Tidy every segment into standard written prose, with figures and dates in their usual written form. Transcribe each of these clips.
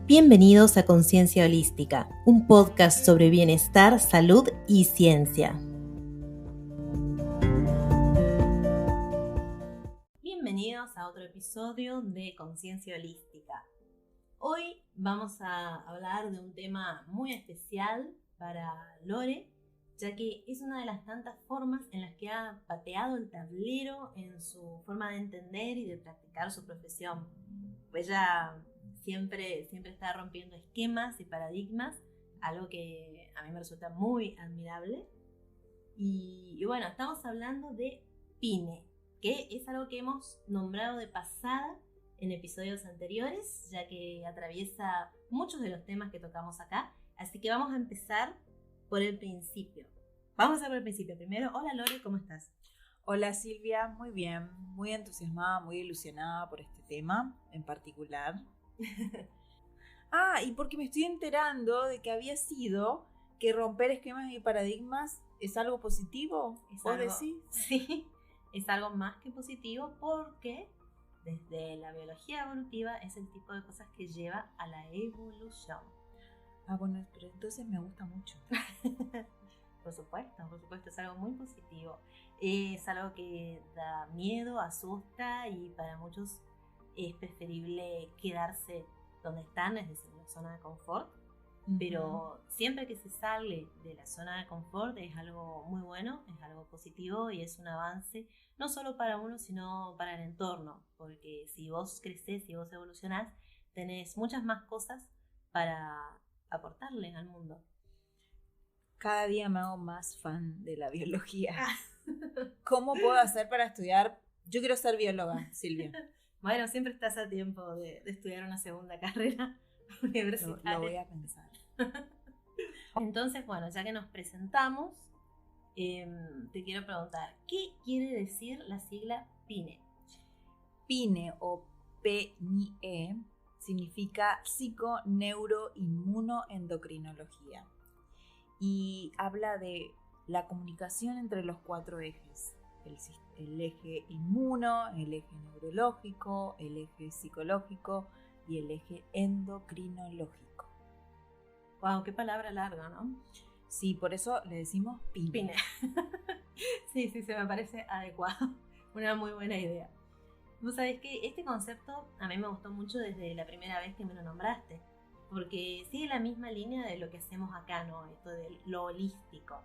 Bienvenidos a Conciencia Holística, un podcast sobre bienestar, salud y ciencia. Bienvenidos a otro episodio de Conciencia Holística. Hoy vamos a hablar de un tema muy especial para Lore, ya que es una de las tantas formas en las que ha pateado el tablero en su forma de entender y de practicar su profesión. Pues ella siempre está rompiendo esquemas y paradigmas, algo que a mí me resulta muy admirable. Y bueno, estamos hablando de PINE, que es algo que hemos nombrado de pasada en episodios anteriores, ya que atraviesa muchos de los temas que tocamos acá. Así que vamos a empezar por el principio. Vamos a empezar por el principio. Primero, hola Lore, ¿cómo estás? Hola Silvia, muy bien, muy entusiasmada, muy ilusionada por este tema en particular. Y porque me estoy enterando de que había sido que romper esquemas y paradigmas es algo positivo. ¿Vos decís? Sí, es algo más que positivo porque desde la biología evolutiva es el tipo de cosas que lleva a la evolución. Bueno, pero entonces me gusta mucho. Por supuesto, es algo muy positivo. Es algo que da miedo, asusta y para muchos es preferible quedarse donde están, es decir, en la zona de confort. Uh-huh. Pero siempre que se sale de la zona de confort es algo muy bueno, es algo positivo y es un avance no solo para uno, sino para el entorno. Porque si vos crecés, si vos evolucionás, tenés muchas más cosas para aportarle al mundo. Cada día me hago más fan de la biología. ¿Cómo puedo hacer para estudiar? Yo quiero ser bióloga, Silvia. Bueno, siempre estás a tiempo de estudiar una segunda carrera universitaria. Lo voy a pensar. Entonces, bueno, ya que nos presentamos, te quiero preguntar, ¿qué quiere decir la sigla PINE? PINE o PNIE significa psico-neuro-inmunoendocrinología y habla de la comunicación entre los 4 ejes. El eje inmuno, el eje neurológico, el eje psicológico y el eje endocrinológico. Wow, qué palabra larga, ¿no? Sí, por eso le decimos PINE. PINE. Sí, se me parece adecuado. Una muy buena idea. Vos sabés que este concepto a mí me gustó mucho desde la primera vez que me lo nombraste, porque sigue la misma línea de lo que hacemos acá, ¿no? Esto de lo holístico.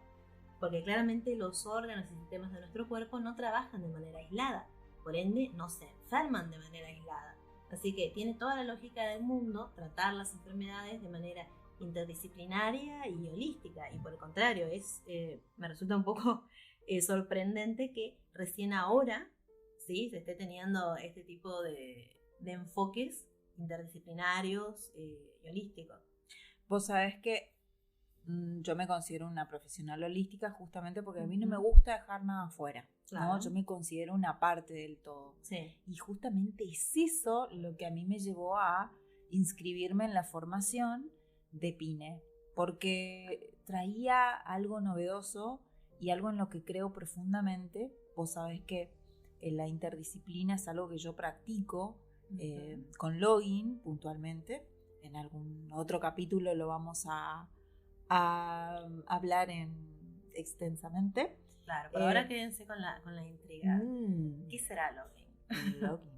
Porque claramente los órganos y sistemas de nuestro cuerpo no trabajan de manera aislada, por ende no se enferman de manera aislada. Así que tiene toda la lógica del mundo tratar las enfermedades de manera interdisciplinaria y holística, y por el contrario, me resulta un poco sorprendente que recién ahora ¿sí? Se esté teniendo este tipo de enfoques interdisciplinarios y holísticos. Vos sabés que yo me considero una profesional holística justamente porque a mí no me gusta dejar nada afuera, claro. ¿No? Yo me considero una parte del todo. Sí. Y justamente es eso lo que a mí me llevó a inscribirme en la formación de PINE, porque traía algo novedoso y algo en lo que creo profundamente. Vos sabés que la interdisciplina es algo que yo practico con login puntualmente. En algún otro capítulo lo vamos a hablar extensamente. Claro, pero ahora quédense con la intriga. ¿Qué será login? Login.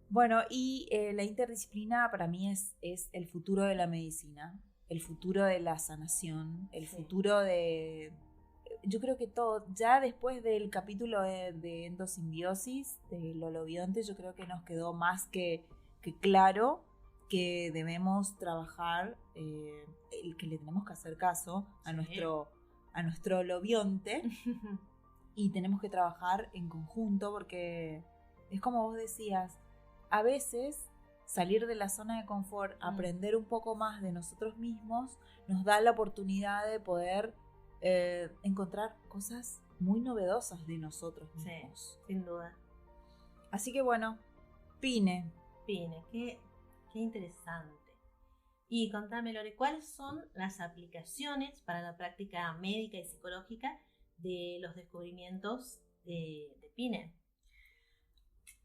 Bueno, y la interdisciplina para mí es el futuro de la medicina, el futuro de la sanación, el futuro de... Yo creo que todo, ya después del capítulo de endosimbiosis, del holobionte, yo creo que nos quedó más que claro que debemos trabajar, que le tenemos que hacer caso a nuestro holobionte y tenemos que trabajar en conjunto porque es como vos decías, a veces salir de la zona de confort, aprender un poco más de nosotros mismos, nos da la oportunidad de poder encontrar cosas muy novedosas de nosotros mismos. Sí, sin duda. Así que bueno, PINE, qué interesante. Y contame, Lore, ¿cuáles son las aplicaciones para la práctica médica y psicológica de los descubrimientos de PINE?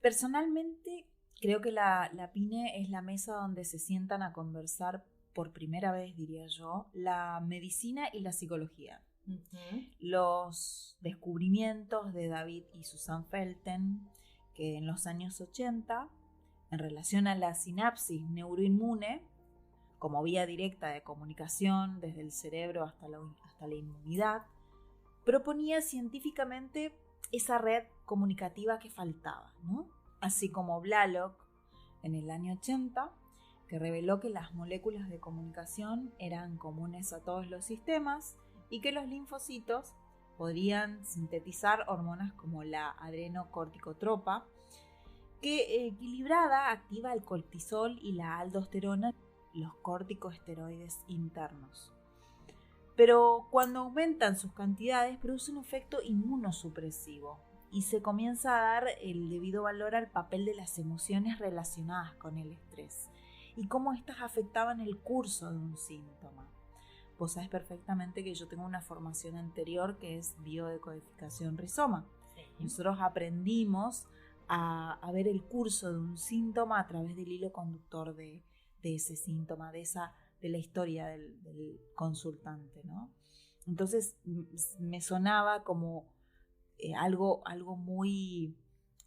Personalmente Creo que la PINE es la mesa donde se sientan a conversar por primera vez, diría yo, la medicina y la psicología. Los descubrimientos de David y Susan Felten, que en los años 80, en relación a la sinapsis neuroinmune, como vía directa de comunicación desde el cerebro hasta la inmunidad, proponía científicamente esa red comunicativa que faltaba, ¿no? Así como Blalock en el año 80, que reveló que las moléculas de comunicación eran comunes a todos los sistemas y que los linfocitos podrían sintetizar hormonas como la adrenocorticotropa, que equilibrada activa el cortisol y la aldosterona, los corticosteroides internos. Pero cuando aumentan sus cantidades produce un efecto inmunosupresivo y se comienza a dar el debido valor al papel de las emociones relacionadas con el estrés y cómo éstas afectaban el curso de un síntoma. Vos sabés perfectamente que yo tengo una formación anterior que es biodecodificación rizoma. Sí. Nosotros aprendimos a ver el curso de un síntoma a través del hilo conductor de ese síntoma, de la historia del consultante, ¿no? Entonces me sonaba como algo muy,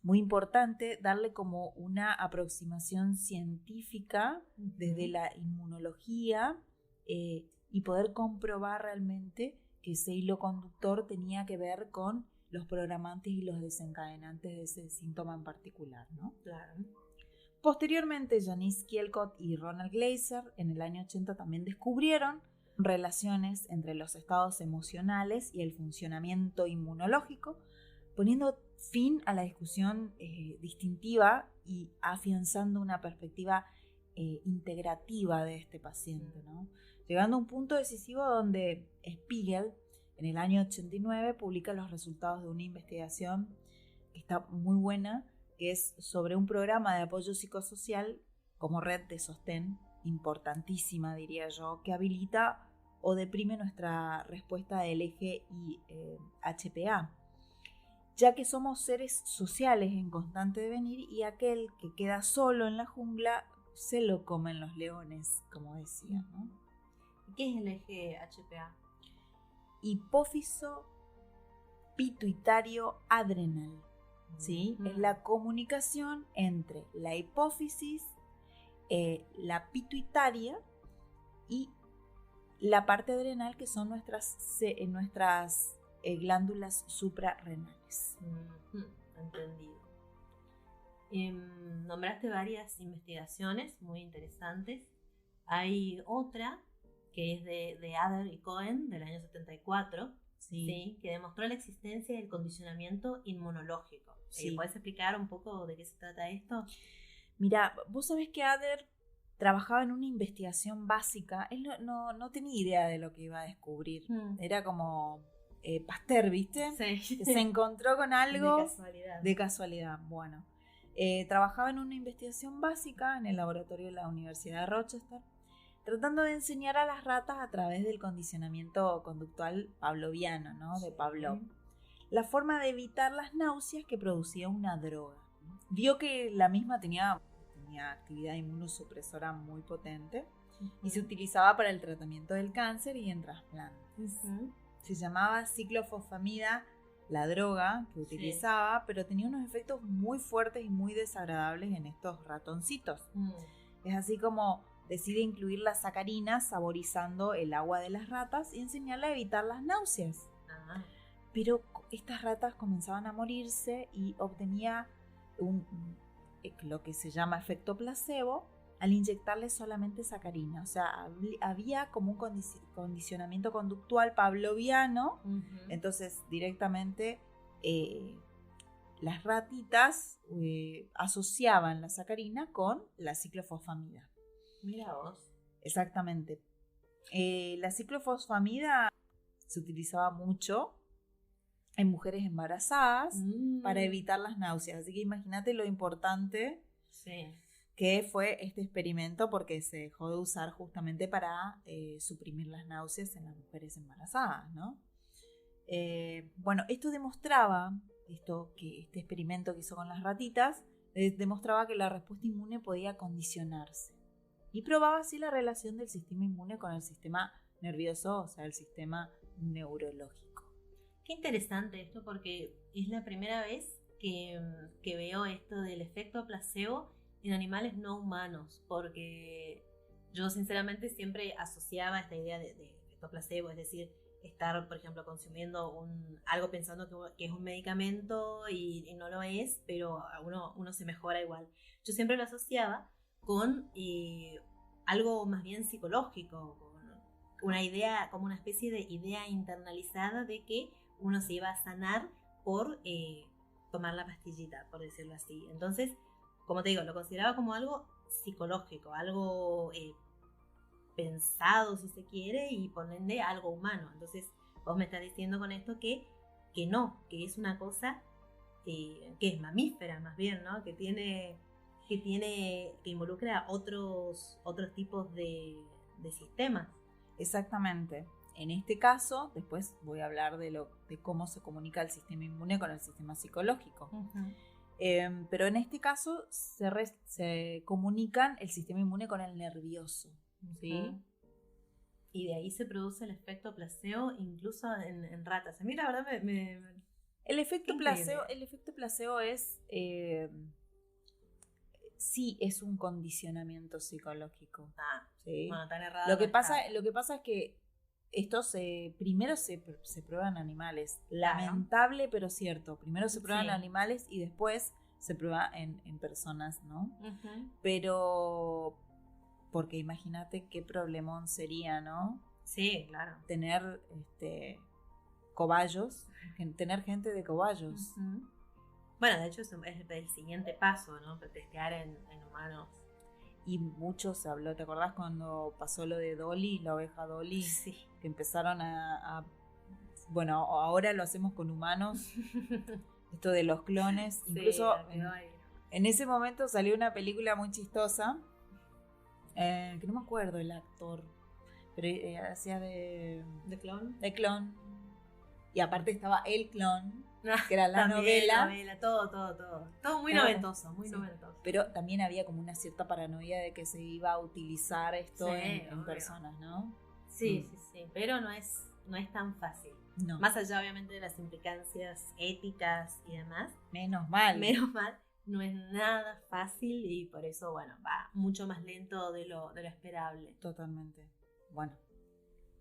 muy importante darle como una aproximación científica desde la inmunología y poder comprobar realmente que ese hilo conductor tenía que ver con los programantes y los desencadenantes de ese síntoma en particular, ¿no? Claro. Posteriormente, Janice Kielkot y Ronald Glaser en el año 80 también descubrieron relaciones entre los estados emocionales y el funcionamiento inmunológico, poniendo fin a la discusión distintiva y afianzando una perspectiva integrativa de este paciente, ¿no? Llegando a un punto decisivo donde Spiegel en el año 89 publica los resultados de una investigación que está muy buena, que es sobre un programa de apoyo psicosocial como red de sostén, importantísima diría yo, que habilita o deprime nuestra respuesta del eje HPA, ya que somos seres sociales en constante devenir y aquel que queda solo en la jungla se lo comen los leones, como decía, ¿no? ¿Qué es el eje HPA? Hipófiso pituitario adrenal. ¿Sí? Es la comunicación entre la hipófisis, la pituitaria y la parte adrenal, que son nuestras glándulas suprarrenales. Entendido. Nombraste varias investigaciones muy interesantes. Hay otra que es de Adler y Cohen del año 74, ¿sí? Que demostró la existencia del condicionamiento inmunológico. Sí. ¿Puedes explicar un poco de qué se trata esto? Mira, vos sabés que Adler trabajaba en una investigación básica. Él no tenía idea de lo que iba a descubrir. Era como Pasteur, ¿viste? Sí. Que se encontró con algo de casualidad. Bueno, trabajaba en una investigación básica en el laboratorio de la Universidad de Rochester, tratando de enseñar a las ratas a través del condicionamiento conductual pavloviano, ¿no? De Pavlov. La forma de evitar las náuseas que producía una droga. Vio que la misma tenía actividad inmunosupresora muy potente y se utilizaba para el tratamiento del cáncer y en trasplantes. Se llamaba ciclofosfamida la droga que utilizaba, pero tenía unos efectos muy fuertes y muy desagradables en estos ratoncitos. Es así como decide incluir la sacarina saborizando el agua de las ratas y enseñarle a evitar las náuseas. Pero estas ratas comenzaban a morirse y obtenía lo que se llama efecto placebo al inyectarles solamente sacarina. O sea, había como un condicionamiento conductual pavloviano. Entonces directamente las ratitas asociaban la sacarina con la ciclofosfamida. Mira vos. Exactamente. La ciclofosfamida se utilizaba mucho en mujeres embarazadas para evitar las náuseas. Así que imagínate lo importante que fue este experimento, porque se dejó de usar justamente para suprimir las náuseas en las mujeres embarazadas, ¿no? Bueno, esto demostraba, este experimento que hizo con las ratitas, demostraba que la respuesta inmune podía condicionarse y probaba así la relación del sistema inmune con el sistema nervioso, o sea, el sistema neurológico. Qué interesante esto, porque es la primera vez que veo esto del efecto placebo en animales no humanos, porque yo sinceramente siempre asociaba esta idea de efecto placebo, es decir, estar, por ejemplo, consumiendo algo pensando que es un medicamento y no lo es, pero uno se mejora igual. Yo siempre lo asociaba con algo más bien psicológico, con una idea, como una especie de idea internalizada de que uno se iba a sanar por tomar la pastillita, por decirlo así. Entonces, como te digo, lo consideraba como algo psicológico, algo pensado, si se quiere, y por ende algo humano. Entonces, vos me estás diciendo con esto que no, que es una cosa que es mamífera más bien, ¿no? Que involucra otros tipos de sistemas. Exactamente. En este caso, después voy a hablar de cómo se comunica el sistema inmune con el sistema psicológico. Uh-huh. Pero en este caso se comunican el sistema inmune con el nervioso. ¿Sí? Uh-huh. Y de ahí se produce el efecto placebo incluso en ratas. A mí la verdad el efecto placebo es sí es un condicionamiento psicológico. ¿sí? Bueno, tan errado. Lo que pasa es que esto primero se prueba en animales. Claro. Lamentable pero cierto. Primero se prueba en animales y después se prueba en personas, ¿no? Uh-huh. Pero porque imagínate qué problemón sería, ¿no? Sí, claro. Tener cobayos, tener gente de cobayos. Uh-huh. Bueno, de hecho es el siguiente paso, ¿no? Testear en humanos. Y mucho se habló, ¿te acordás cuando pasó lo de Dolly, la oveja Dolly? Sí. Que empezaron bueno, ahora lo hacemos con humanos, esto de los clones. Sí, incluso en ese momento salió una película muy chistosa, que no me acuerdo el actor, pero hacía de clon. De clon. Y aparte estaba el clon, que era la novela. Todo muy noventoso, muy noventoso. Pero también había como una cierta paranoia de que se iba a utilizar esto en personas, ¿no? Sí, pero no es tan fácil. No. Más allá obviamente de las implicancias éticas y demás. Menos mal. No es nada fácil y por eso, bueno, va mucho más lento de lo esperable. Totalmente. Bueno.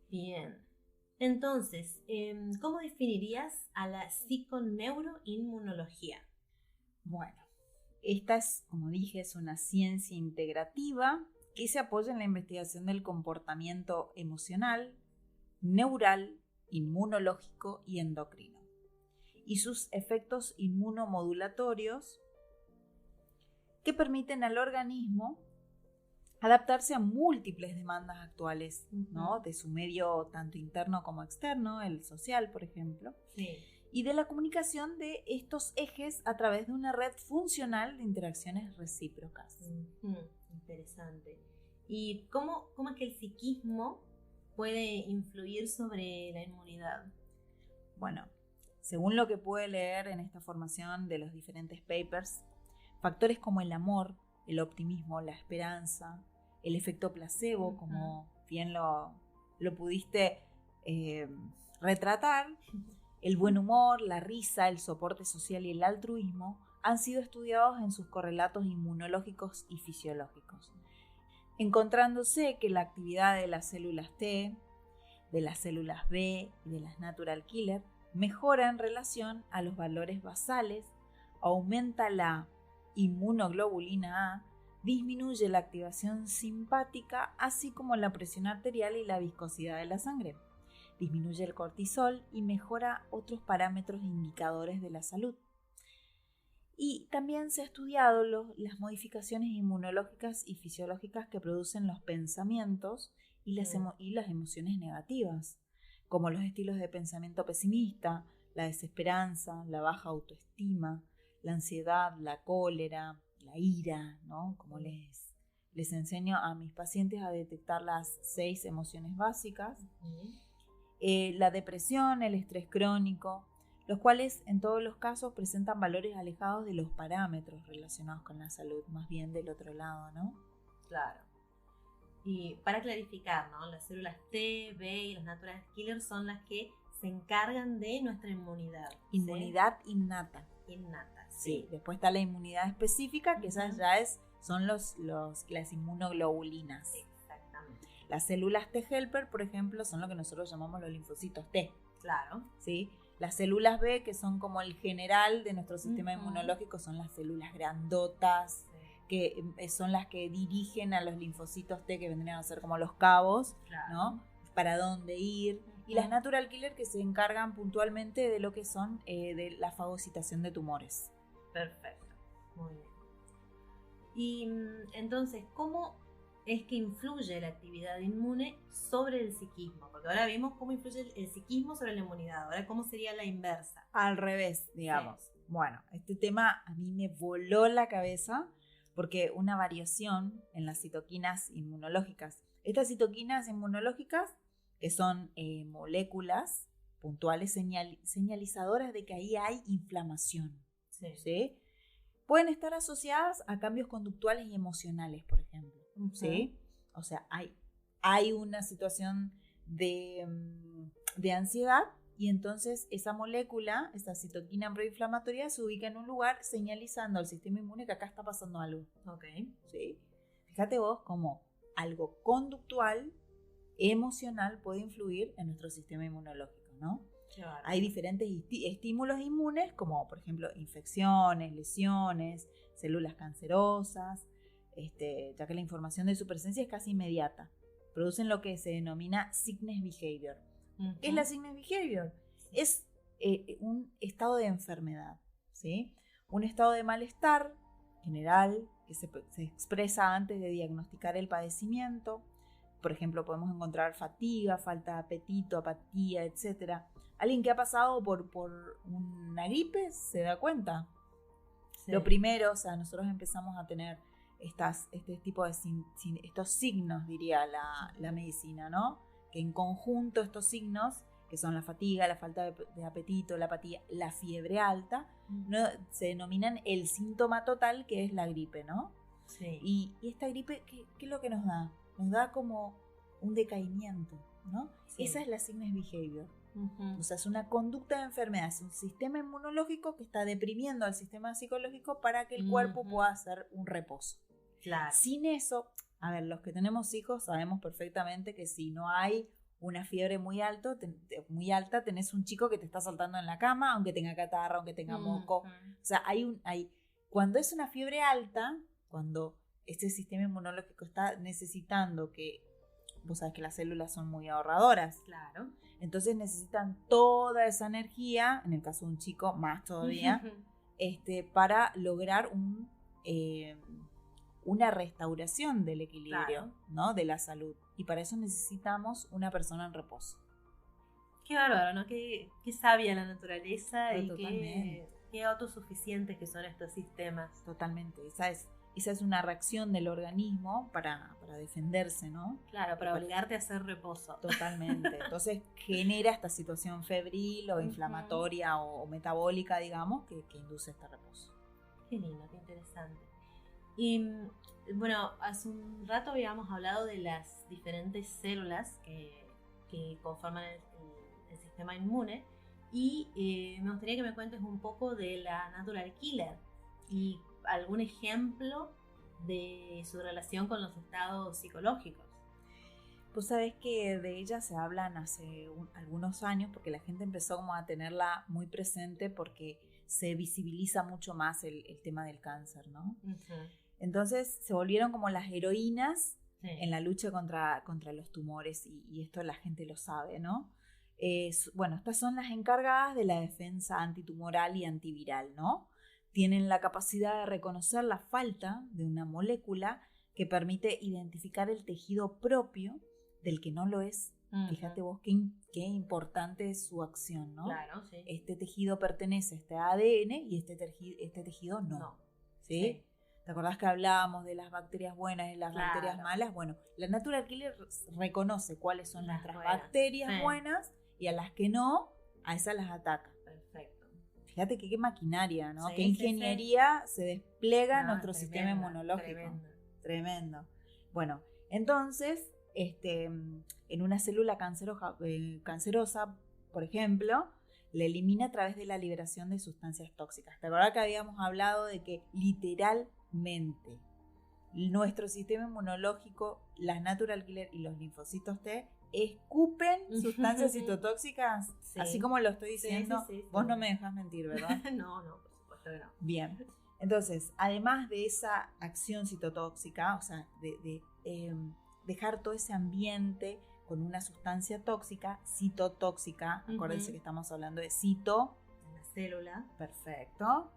Bien. Entonces, ¿cómo definirías a la psiconeuroinmunología? Bueno, esta es, como dije, es una ciencia integrativa que se apoya en la investigación del comportamiento emocional, neural, inmunológico y endocrino, y sus efectos inmunomodulatorios que permiten al organismo adaptarse a múltiples demandas actuales, ¿no? De su medio tanto interno como externo, el social, por ejemplo, y de la comunicación de estos ejes a través de una red funcional de interacciones recíprocas. Interesante. ¿Y cómo es que el psiquismo puede influir sobre la inmunidad? Bueno, según lo que pude leer en esta formación de los diferentes papers, factores como el amor, el optimismo, la esperanza, el efecto placebo, como bien lo pudiste retratar, el buen humor, la risa, el soporte social y el altruismo han sido estudiados en sus correlatos inmunológicos y fisiológicos, encontrándose que la actividad de las células T, de las células B y de las natural killer mejora en relación a los valores basales, aumenta la inmunoglobulina A, disminuye la activación simpática, así como la presión arterial y la viscosidad de la sangre. Disminuye el cortisol y mejora otros parámetros indicadores de la salud. Y también se ha estudiado las modificaciones inmunológicas y fisiológicas que producen los pensamientos y las emociones negativas, como los estilos de pensamiento pesimista, la desesperanza, la baja autoestima, la ansiedad, la cólera, la ira, ¿no? Como les enseño a mis pacientes a detectar las 6 emociones básicas. La depresión, el estrés crónico, los cuales en todos los casos presentan valores alejados de los parámetros relacionados con la salud, más bien del otro lado, ¿no? Claro. Y para clarificar, ¿no? Las células T, B y los natural killers son las que se encargan de nuestra inmunidad. Inmunidad innata. Innata, sí. Después está la inmunidad específica, que esas ya son las inmunoglobulinas. Exactamente. Las células T helper, por ejemplo, son lo que nosotros llamamos los linfocitos T. Claro. ¿Sí? Las células B, que son como el general de nuestro sistema inmunológico, son las células grandotas, que son las que dirigen a los linfocitos T, que vendrían a ser como los cabos, claro, ¿no? Para dónde ir. Y las natural killer, que se encargan puntualmente de lo que son de la fagocitación de tumores. Perfecto, muy bien. Y entonces, ¿cómo es que influye la actividad inmune sobre el psiquismo? Porque ahora vimos cómo influye el psiquismo sobre la inmunidad. Ahora, ¿cómo sería la inversa? Al revés, digamos. Sí. Bueno, este tema a mí me voló la cabeza porque una variación en las citoquinas inmunológicas. Estas citoquinas inmunológicas, que son moléculas puntuales señalizadoras de que ahí hay inflamación. ¿Sí? Pueden estar asociadas a cambios conductuales y emocionales, por ejemplo. ¿Sí? O sea, hay una situación de ansiedad y entonces esa molécula, esa citoquina proinflamatoria, se ubica en un lugar señalizando al sistema inmune que acá está pasando algo. ¿Sí? Fíjate vos cómo algo conductual, emocional, puede influir en nuestro sistema inmunológico, ¿no? Claro. Hay diferentes estímulos inmunes, como por ejemplo infecciones, lesiones, células cancerosas, ya que la información de su presencia es casi inmediata. Producen lo que se denomina sickness behavior. ¿Qué es la sickness behavior? Es un estado de enfermedad, ¿sí? Un estado de malestar general que se expresa antes de diagnosticar el padecimiento. Por ejemplo, podemos encontrar fatiga, falta de apetito, apatía, etc. Alguien que ha pasado por una gripe se da cuenta. Sí. Lo primero, o sea, nosotros empezamos a tener este tipo de estos signos, diría la medicina, ¿no? Que en conjunto estos signos, que son la fatiga, la falta de apetito, la apatía, la fiebre alta, ¿no? Se denominan el síntoma total, que es la gripe, ¿no? Sí. Y esta gripe, ¿qué es lo que nos da? Nos da como un decaimiento, ¿no? Sí. Esa es la sickness behavior. O sea, es una conducta de enfermedad, es un sistema inmunológico que está deprimiendo al sistema psicológico para que el cuerpo pueda hacer un reposo. Claro. Sin eso, a ver, los que tenemos hijos sabemos perfectamente que si no hay una fiebre muy alta, tenés un chico que te está saltando en la cama, aunque tenga catarro, aunque tenga moco. O sea, cuando es una fiebre alta, cuando este sistema inmunológico está necesitando que, vos sabés que las células son muy ahorradoras. Claro. Entonces necesitan toda esa energía, en el caso de un chico más todavía, para lograr una restauración del equilibrio, claro, ¿no? De la salud. Y para eso necesitamos una persona en reposo. Qué bárbaro, ¿no? Qué sabia la naturaleza. Pero y qué autosuficientes que son estos sistemas. Totalmente. Esa es una reacción del organismo para defenderse, ¿no? Claro, para obligarte a hacer reposo. Totalmente. Entonces genera esta situación febril o inflamatoria o metabólica, digamos, que induce este reposo. Qué lindo, qué interesante. Y bueno, hace un rato habíamos hablado de las diferentes células que conforman el sistema inmune y me gustaría que me cuentes un poco de la natural killer y algún ejemplo de su relación con los estados psicológicos. Pues sabes que de ella se hablan hace algunos años porque la gente empezó como a tenerla muy presente porque se visibiliza mucho más el tema del cáncer, ¿no? Entonces se volvieron como las heroínas en la lucha contra los tumores y esto la gente lo sabe, ¿no? Bueno, estas son las encargadas de la defensa antitumoral y antiviral, ¿no? Tienen la capacidad de reconocer la falta de una molécula que permite identificar el tejido propio del que no lo es. Fíjate vos qué importante es su acción, ¿no? Claro, sí. Este tejido pertenece a este ADN y este tejido no. ¿Sí? ¿Te acordás que hablábamos de las bacterias buenas y las bacterias malas? Bueno, la natural killer reconoce cuáles son nuestras bacterias buenas y a las que no, a esas las ataca. Perfecto. fíjate qué maquinaria, ¿no? Sí, Qué ingeniería se despliega en No, nuestro sistema inmunológico. Tremendo. Bueno, entonces, en una célula cancerosa, por ejemplo, la elimina a través de la liberación de sustancias tóxicas. ¿Te acuerdas que habíamos hablado de que literalmente nuestro sistema inmunológico, las natural killer y los linfocitos T escupen sustancias citotóxicas? Sí. Así como lo estoy diciendo, sí. Vos no me dejas mentir, ¿verdad? No, por supuesto que no. Bien. Entonces, además de esa acción citotóxica, o sea, de dejar todo ese ambiente con una sustancia tóxica, citotóxica, acuérdense que estamos hablando de cito. La célula. Perfecto.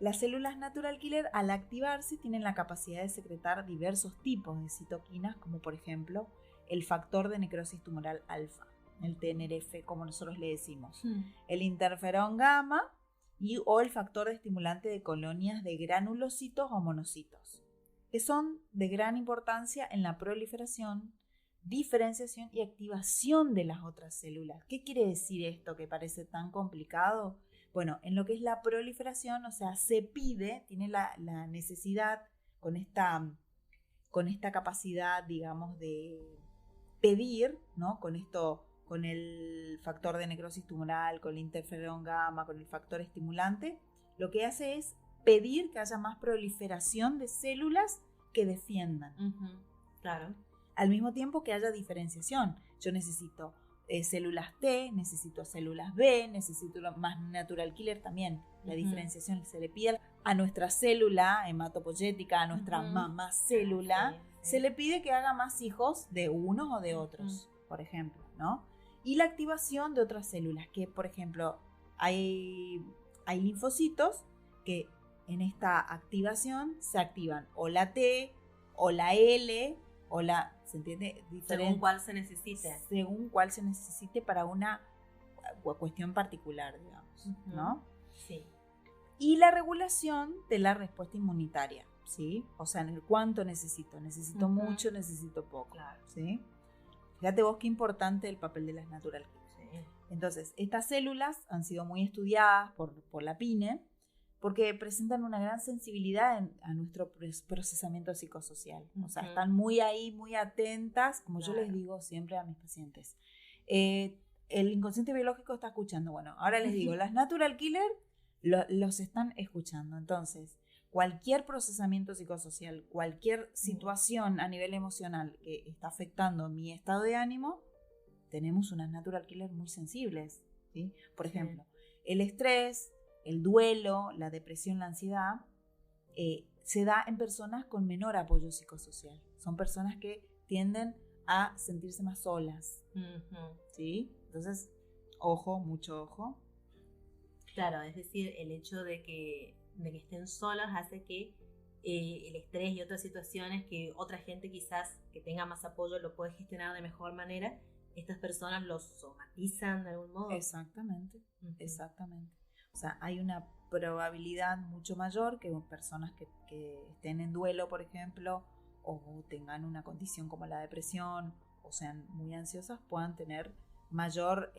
Las células natural killer, al activarse, tienen la capacidad de secretar diversos tipos de citoquinas, como por ejemplo el factor de necrosis tumoral alfa, el TNRF, como nosotros le decimos, el interferón gamma o el factor de estimulante de colonias de granulocitos o monocitos, que son de gran importancia en la proliferación, diferenciación y activación de las otras células. ¿Qué quiere decir esto que parece tan complicado? Bueno, en lo que es la proliferación, o sea, se pide, tiene la necesidad con esta capacidad, digamos, de pedir, ¿no? Con el factor de necrosis tumoral, con el interferón gamma, con el factor estimulante, lo que hace es pedir que haya más proliferación de células que defiendan. Claro. Al mismo tiempo que haya diferenciación. Yo necesito células T, necesito células B, necesito más natural killer también. La diferenciación se le pide a nuestra célula hematopoyética, a nuestra mamá célula, se le pide que haga más hijos de unos o de otros, por ejemplo, ¿no? Y la activación de otras células, que por ejemplo hay linfocitos que en esta activación se activan o la T, o la L, o la, ¿se entiende? Según cuál se necesite. Según cuál se necesite para una cuestión particular, digamos, ¿no? Sí. Y la regulación de la respuesta inmunitaria, ¿sí? O sea, en el cuánto necesito mucho, necesito poco, claro. ¿sí? Fíjate vos qué importante el papel de las natural killer. Sí. Entonces, estas células han sido muy estudiadas por la PINE, porque presentan una gran sensibilidad a nuestro procesamiento psicosocial. O sea, están muy ahí, muy atentas, como yo les digo siempre a mis pacientes. El inconsciente biológico está escuchando. Bueno, ahora les digo, las natural killer los están escuchando. Entonces, cualquier procesamiento psicosocial, cualquier situación a nivel emocional que está afectando mi estado de ánimo, tenemos unas natural killer muy sensibles, ¿sí? Por ejemplo, el estrés, el duelo, la depresión, la ansiedad, se da en personas con menor apoyo psicosocial. Son personas que tienden a sentirse más solas, ¿sí? Entonces, ojo, mucho ojo. Claro, es decir, el hecho de que estén solos hace que el estrés y otras situaciones que otra gente quizás que tenga más apoyo lo puede gestionar de mejor manera, estas personas los somatizan de algún modo. Exactamente, exactamente. O sea, hay una probabilidad mucho mayor que personas que estén en duelo, por ejemplo, o tengan una condición como la depresión, o sean muy ansiosas, puedan tener mayor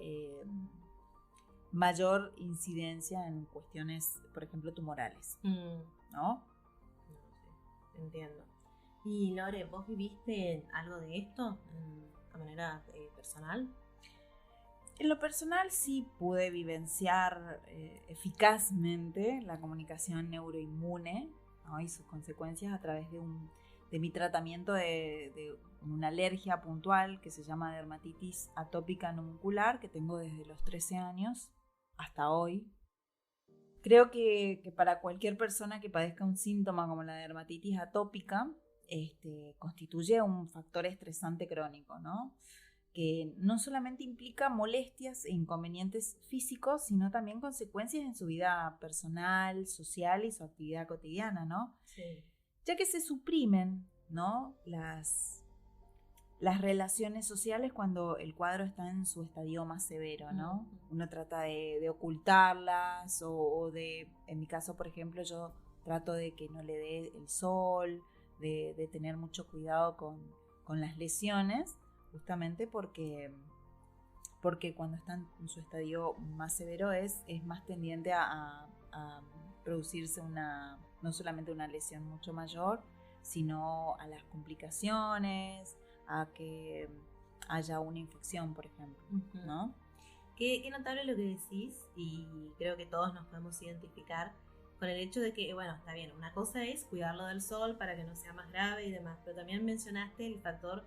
incidencia en cuestiones, por ejemplo, tumorales, ¿no? Entiendo. Y Lore, ¿vos viviste algo de esto de manera personal? En lo personal sí pude vivenciar eficazmente la comunicación neuroinmune, ¿no? Y sus consecuencias a través de mi tratamiento de una alergia puntual que se llama dermatitis atópica numuncular, que tengo desde los 13 años hasta hoy. Creo que para cualquier persona que padezca un síntoma como la dermatitis atópica, constituye un factor estresante crónico, ¿no? Que no solamente implica molestias e inconvenientes físicos, sino también consecuencias en su vida personal, social y su actividad cotidiana, ¿no? Sí. Ya que se suprimen, ¿no? las relaciones sociales cuando el cuadro está en su estadio más severo, ¿no? Uno trata de ocultarlas o de, en mi caso, por ejemplo, yo trato de que no le dé el sol, de tener mucho cuidado con las lesiones, justamente porque porque cuando están en su estadio más severo es más tendiente a producirse no solamente una lesión mucho mayor, sino a las complicaciones, a que haya una infección, por ejemplo, ¿no? Qué notable lo que decís, y creo que todos nos podemos identificar con el hecho de que, bueno, está bien, una cosa es cuidarlo del sol para que no sea más grave y demás, pero también mencionaste el factor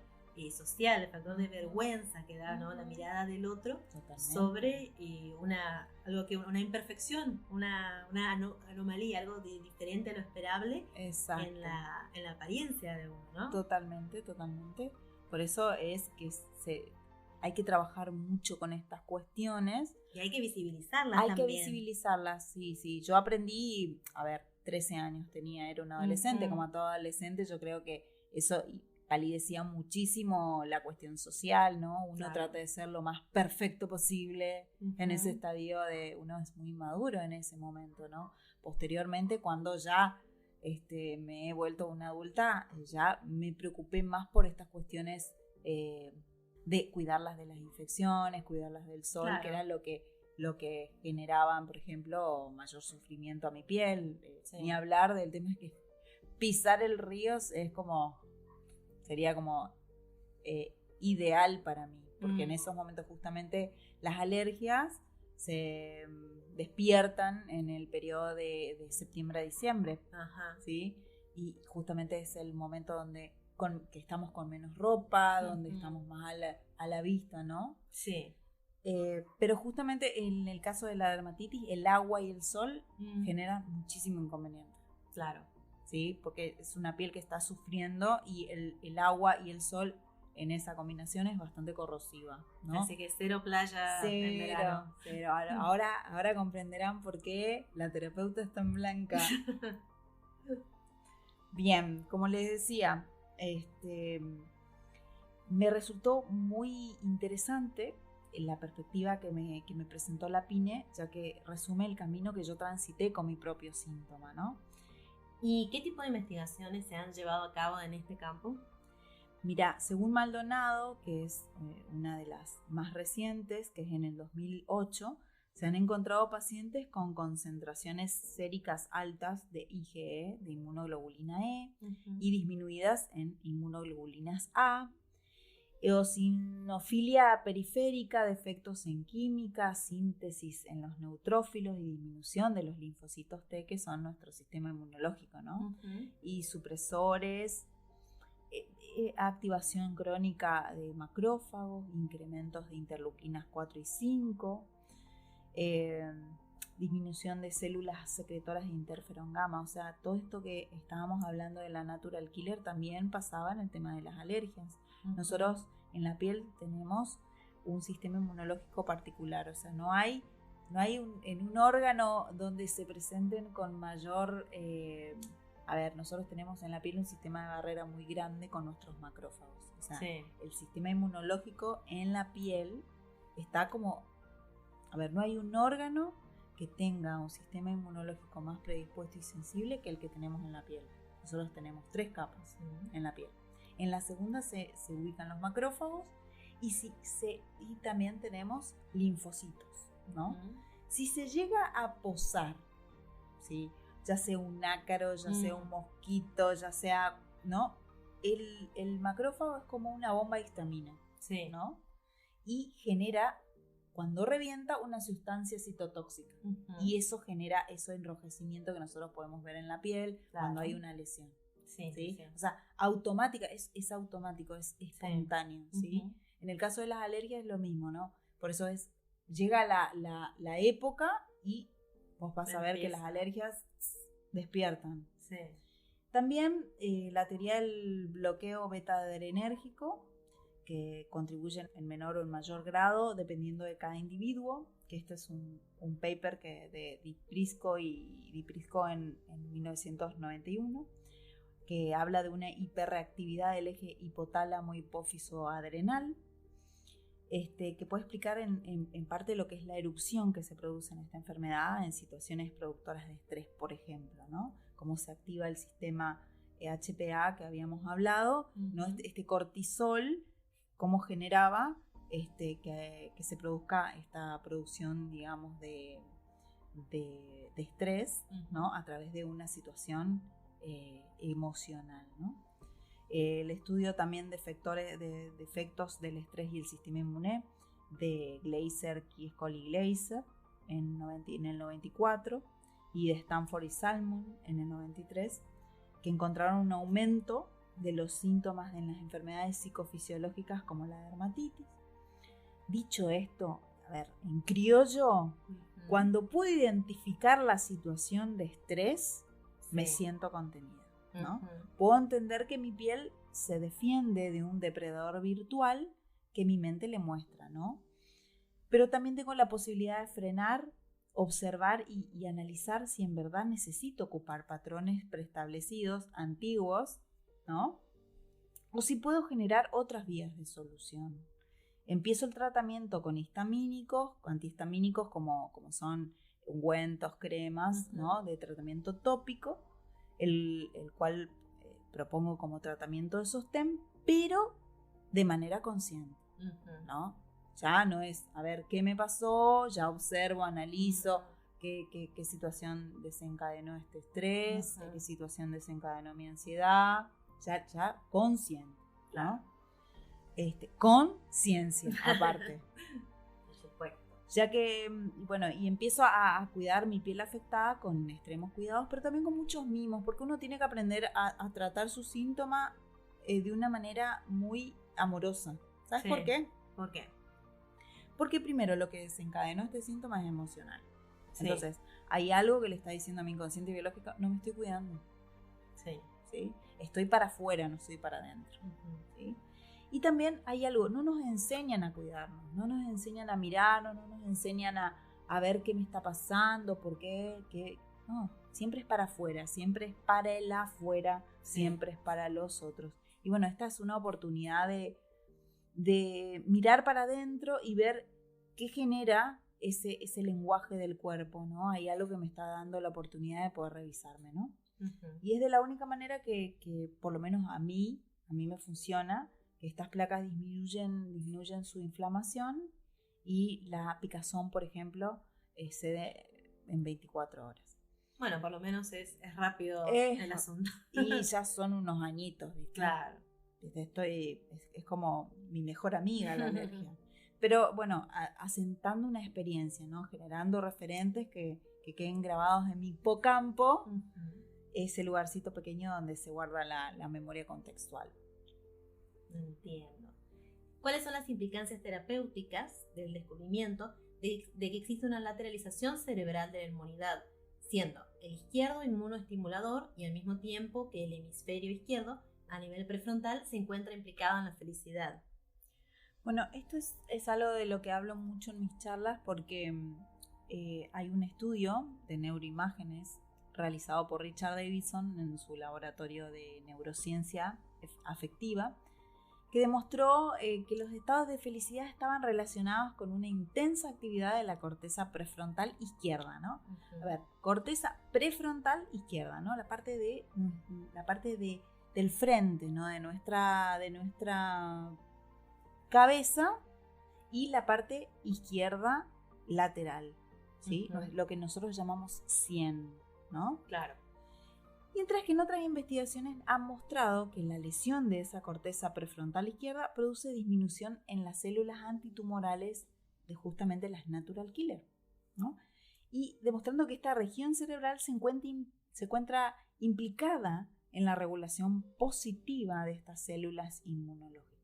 social, el factor de vergüenza que da, ¿no? La mirada del otro. Totalmente. Sobre una imperfección, una anomalía, algo diferente a lo esperable. Exacto. en la apariencia de uno, ¿no? Totalmente. Por eso es que hay que trabajar mucho con estas cuestiones. Y hay que visibilizarlas también. Hay que visibilizarlas, sí. Yo aprendí, 13 años tenía, era un adolescente, como a todo adolescente, yo creo que eso palidecía muchísimo la cuestión social, ¿no? Uno trata de ser lo más perfecto posible en ese estadio uno es muy maduro en ese momento, ¿no? Posteriormente, cuando ya me he vuelto una adulta, ya me preocupé más por estas cuestiones de cuidarlas de las infecciones, cuidarlas del sol, que era lo que generaban, por ejemplo, mayor sufrimiento a mi piel. Ni hablar del tema es que pisar el río sería como ideal para mí, porque en esos momentos justamente las alergias se despiertan en el periodo de septiembre a diciembre. ¿Sí? Y justamente es el momento donde que estamos con menos ropa, donde estamos más a la vista, ¿no? Sí. Pero justamente en el caso de la dermatitis, el agua y el sol generan muchísimo inconveniente. Claro. ¿Sí? Porque es una piel que está sufriendo y el agua y el sol en esa combinación es bastante corrosiva, ¿no? Así que cero playa en verano. Cero. Ahora comprenderán por qué la terapeuta está en blanca. Bien, como les decía, me resultó muy interesante la perspectiva que me presentó la PINE, ya que resume el camino que yo transité con mi propio síntoma, ¿no? ¿Y qué tipo de investigaciones se han llevado a cabo en este campo? Mira, según Maldonado, que es una de las más recientes, que es en el 2008, se han encontrado pacientes con concentraciones séricas altas de IgE, de inmunoglobulina E, y disminuidas en inmunoglobulinas A, eosinofilia periférica, defectos en química, síntesis en los neutrófilos y disminución de los linfocitos T, que son nuestro sistema inmunológico, ¿no? Y supresores, activación crónica de macrófagos, incrementos de interleuquinas 4 y 5, disminución de células secretoras de interferón gamma. O sea, todo esto que estábamos hablando de la natural killer también pasaba en el tema de las alergias. Nosotros en la piel tenemos un sistema inmunológico particular, o sea, no hay en un órgano donde se presenten con mayor... nosotros tenemos en la piel un sistema de barrera muy grande con nuestros macrófagos. O sea, el sistema inmunológico en la piel está como... no hay un órgano que tenga un sistema inmunológico más predispuesto y sensible que el que tenemos en la piel. Nosotros tenemos 3 capas en la piel. En la segunda se ubican los macrófagos y también tenemos linfocitos, ¿no? Si se llega a posar, ¿sí?, ya sea un ácaro, ya sea un mosquito, ya sea, ¿no? El macrófago es como una bomba de histamina, ¿no? Y genera, cuando revienta, una sustancia citotóxica. Y eso genera ese enrojecimiento que nosotros podemos ver en la piel cuando hay una lesión. ¿Sí? O sea, automática, es automático, es espontáneo, ¿sí? En el caso de las alergias es lo mismo, ¿no? Por eso llega la época y vos vas a ver que las alergias despiertan. También la teoría del bloqueo beta-adrenérgico, que contribuyen en menor o en mayor grado dependiendo de cada individuo, que este es un paper de Diprisco en 1991, que habla de una hiperreactividad del eje hipotálamo-hipófiso-adrenal, que puede explicar en parte lo que es la erupción que se produce en esta enfermedad en situaciones productoras de estrés, por ejemplo, ¿no? Cómo se activa el sistema HPA que habíamos hablado, ¿no? Este cortisol, cómo generaba que se produzca esta producción, digamos, de estrés, ¿no? A través de una situación emocional, ¿no? El estudio también de efectos del estrés y el sistema inmune de Glaser, Kieskol y Glaser en el 94 y de Stanford y Salmon en el 93, que encontraron un aumento de los síntomas en las enfermedades psicofisiológicas como la dermatitis. Dicho esto, a ver, en criollo, cuando puedo identificar la situación de estrés, me siento contenida, ¿no? Puedo entender que mi piel se defiende de un depredador virtual que mi mente le muestra, ¿no? Pero también tengo la posibilidad de frenar, observar y analizar si en verdad necesito ocupar patrones preestablecidos, antiguos, ¿no? O si puedo generar otras vías de solución. Empiezo el tratamiento con antihistamínicos como son ungüentos, cremas, ¿no? De tratamiento tópico, el cual propongo como tratamiento de sostén, pero de manera consciente, ¿no? Ya no es, a ver, ¿qué me pasó? Ya observo, analizo qué situación desencadenó este estrés, qué situación desencadenó mi ansiedad, ya consciente, ¿no? Con ciencia, aparte. Por supuesto. Ya que, bueno, y empiezo a cuidar mi piel afectada con extremos cuidados, pero también con muchos mimos, porque uno tiene que aprender a tratar su síntoma de una manera muy amorosa. ¿Sabes por qué? ¿Por qué? Porque primero lo que desencadenó este síntoma es emocional. Sí. Entonces, hay algo que le está diciendo a mi inconsciente biológico, no me estoy cuidando. ¿Sí? Estoy para afuera, no estoy para adentro. ¿Sí? Y también hay algo, no nos enseñan a cuidarnos, no nos enseñan a mirarnos, no nos enseñan a ver qué me está pasando, por qué, no, siempre es para afuera, siempre es para el afuera, siempre es para los otros. Y bueno, esta es una oportunidad de mirar para adentro y ver qué genera ese lenguaje del cuerpo, ¿no? Hay algo que me está dando la oportunidad de poder revisarme, ¿no? Y es de la única manera que por lo menos a mí me funciona, que estas placas disminuyen su inflamación y la picazón, por ejemplo, cede en 24 horas. Bueno, por lo menos es rápido el asunto. Y ya son unos añitos, ¿viste? Claro. Es como mi mejor amiga la alergia. Pero bueno, asentando una experiencia, ¿no? Generando referentes que queden grabados en mi hipocampo, ese lugarcito pequeño donde se guarda la memoria contextual. Entiendo. ¿Cuáles son las implicancias terapéuticas del descubrimiento de que existe una lateralización cerebral de la inmunidad, siendo el izquierdo inmunoestimulador y al mismo tiempo que el hemisferio izquierdo a nivel prefrontal se encuentra implicado en la felicidad? Bueno, esto es algo de lo que hablo mucho en mis charlas porque hay un estudio de neuroimágenes realizado por Richard Davidson en su laboratorio de neurociencia afectiva, que demostró que los estados de felicidad estaban relacionados con una intensa actividad de la corteza prefrontal izquierda, ¿no? A ver, corteza prefrontal izquierda, ¿no? La parte del frente, ¿no? De nuestra cabeza, y la parte izquierda lateral, ¿sí? Lo que nosotros llamamos sien, ¿no? Claro. Mientras que en otras investigaciones han mostrado que la lesión de esa corteza prefrontal izquierda produce disminución en las células antitumorales de justamente las natural killer, ¿no? Y demostrando que esta región cerebral se encuentra implicada en la regulación positiva de estas células inmunológicas.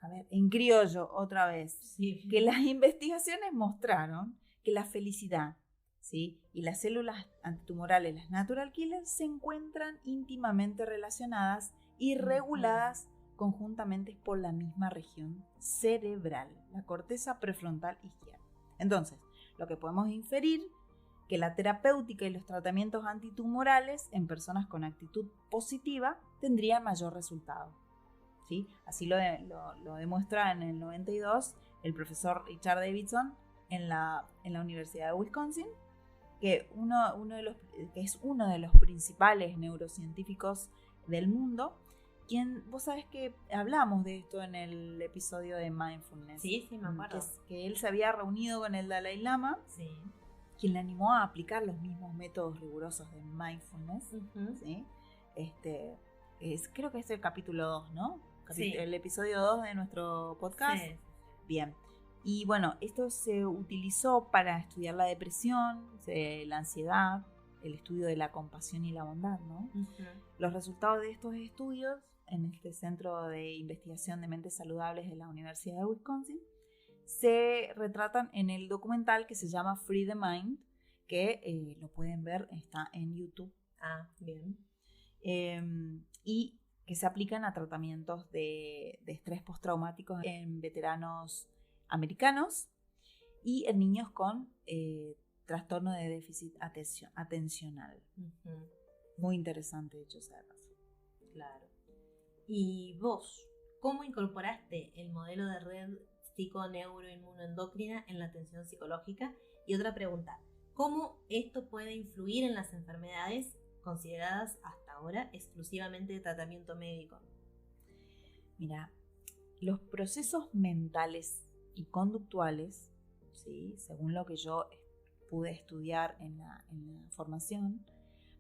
A ver, en criollo, otra vez, que las investigaciones mostraron que la felicidad, ¿sí? Y las células antitumorales, las natural killers, se encuentran íntimamente relacionadas y reguladas conjuntamente por la misma región cerebral, la corteza prefrontal izquierda. Entonces, lo que podemos inferir que la terapéutica y los tratamientos antitumorales en personas con actitud positiva tendrían mayor resultado, ¿sí? Así lo demuestra en el 92 el profesor Richard Davidson en la Universidad de Wisconsin, que es uno de los principales neurocientíficos del mundo, Vos sabés que hablamos de esto en el episodio de Mindfulness. Sí, me acuerdo. Que él se había reunido con el Dalai Lama, Sí. quien le animó a aplicar los mismos métodos rigurosos de Mindfulness. Uh-huh. ¿Sí? Creo que es el capítulo 2, ¿no? Sí. El episodio 2 de nuestro podcast. Sí. Bien. Y bueno, esto se utilizó para estudiar la depresión, la ansiedad, el estudio de la compasión y la bondad, ¿no? Uh-huh. Los resultados de estos estudios en este Centro de Investigación de Mentes Saludables de la Universidad de Wisconsin se retratan en el documental que se llama Free the Mind, que lo pueden ver, está en YouTube. Ah, bien. Y que se aplican a tratamientos de estrés postraumático en veteranos americanos y en niños con trastorno de déficit atencional. Uh-huh. Muy interesante, de hecho, esa razón. Claro. ¿Y vos, cómo incorporaste el modelo de red psiconeuroinmunoendocrina en la atención psicológica? Y otra pregunta, ¿cómo esto puede influir en las enfermedades consideradas hasta ahora exclusivamente de tratamiento médico? Mira, los procesos mentales y conductuales, ¿sí?, según lo que yo pude estudiar en la formación,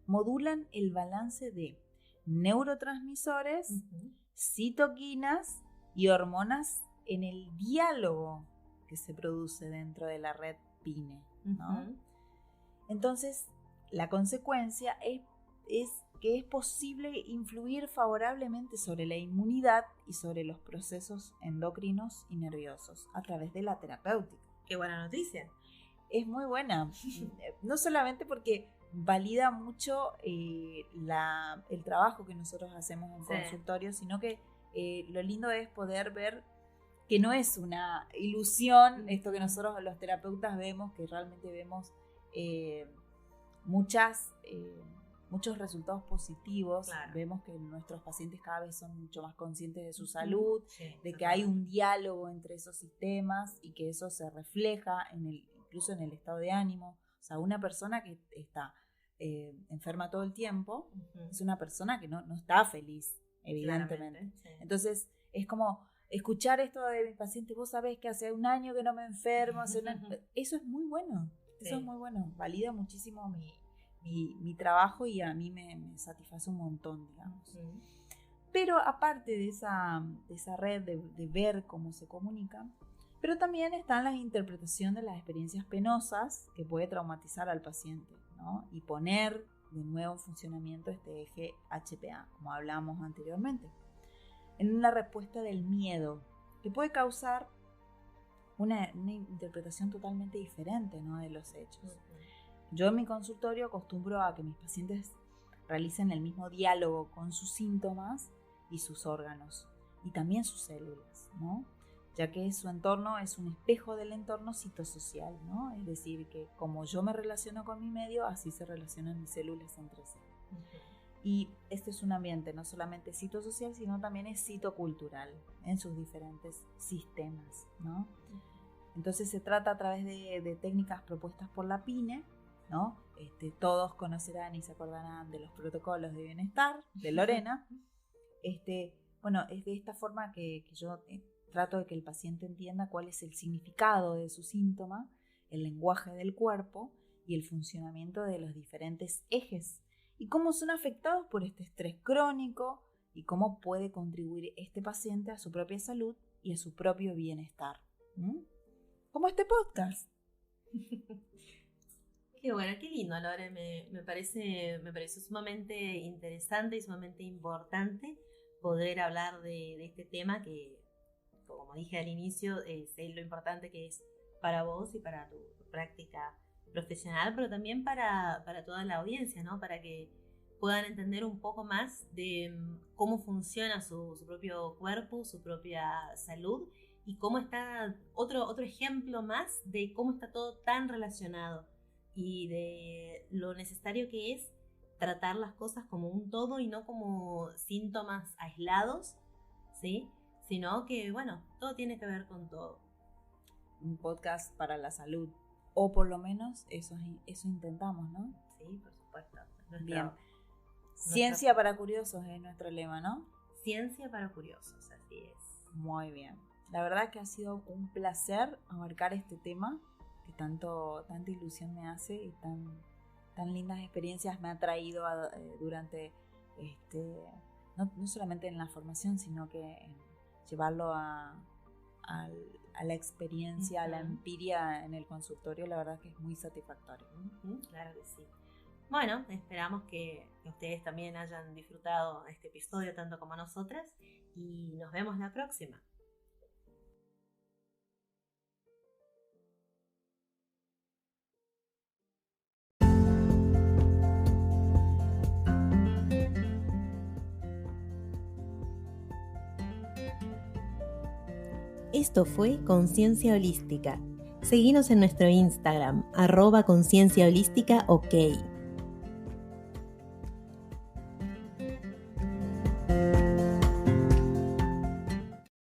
modulan el balance de neurotransmisores, uh-huh, citoquinas y hormonas en el diálogo que se produce dentro de la red PINE, ¿no? Uh-huh. Entonces, la consecuencia es que es posible influir favorablemente sobre la inmunidad y sobre los procesos endocrinos y nerviosos a través de la terapéutica. ¡Qué buena noticia! Es muy buena, no solamente porque valida mucho el trabajo que nosotros hacemos en consultorio, sino que lo lindo es poder ver que no es una ilusión esto que nosotros los terapeutas vemos, que realmente vemos muchos resultados positivos. Claro. Vemos que nuestros pacientes cada vez son mucho más conscientes de su salud, de que hay un diálogo entre esos sistemas y que eso se refleja incluso en el estado de ánimo. O sea, una persona que está enferma todo el tiempo es una persona que no está feliz, evidentemente. Sí. Entonces, es como escuchar esto de mi paciente, vos sabés que hace un año que no me enfermo, eso es muy bueno, eso es muy bueno, valida muchísimo mi trabajo y a mí me satisface un montón, digamos. Pero aparte de esa red de ver cómo se comunican, pero también están las interpretaciones de las experiencias penosas que puede traumatizar al paciente, ¿no? Y poner de nuevo en funcionamiento este eje HPA, como hablamos anteriormente, en la respuesta del miedo, que puede causar una interpretación totalmente diferente, ¿no?, de los hechos. Yo en mi consultorio acostumbro a que mis pacientes realicen el mismo diálogo con sus síntomas y sus órganos, y también sus células, ¿no?, ya que su entorno es un espejo del entorno psicosocial, ¿no? Es decir, que como yo me relaciono con mi medio, así se relacionan mis células entre sí. Y este es un ambiente no solamente psicosocial, sino también es citocultural en sus diferentes sistemas, ¿no? Entonces se trata a través de técnicas propuestas por la PINE, ¿no? Todos conocerán y se acordarán de los protocolos de bienestar de Lorena. Bueno, es de esta forma que yo trato de que el paciente entienda cuál es el significado de su síntoma, el lenguaje del cuerpo y el funcionamiento de los diferentes ejes y cómo son afectados por este estrés crónico y cómo puede contribuir este paciente a su propia salud y a su propio bienestar. Como este podcast. Qué bueno, qué lindo, Lore. Me pareció sumamente interesante y sumamente importante poder hablar de este tema que, como dije al inicio, sé lo importante que es para vos y para tu práctica profesional, pero también para toda la audiencia, ¿no? Para que puedan entender un poco más de cómo funciona su propio cuerpo, su propia salud y cómo está otro ejemplo más de cómo está todo tan relacionado y de lo necesario que es tratar las cosas como un todo y no como síntomas aislados, ¿sí? Sino que, bueno, todo tiene que ver con todo. Un podcast para la salud, o por lo menos eso intentamos, ¿no? Sí, por supuesto. Bien. Ciencia para curiosos es nuestro lema, ¿no? Ciencia para curiosos, así es. Muy bien. La verdad que ha sido un placer abarcar este tema que tanta ilusión me hace y tan lindas experiencias me ha traído durante no solamente en la formación, sino que en llevarlo a la experiencia, a la empiria en el consultorio. La verdad que es muy satisfactorio. Claro que sí. Bueno, esperamos que ustedes también hayan disfrutado este episodio tanto como nosotras y nos vemos la próxima. Esto fue Conciencia Holística. Seguinos en nuestro Instagram, @concienciaholística, ok.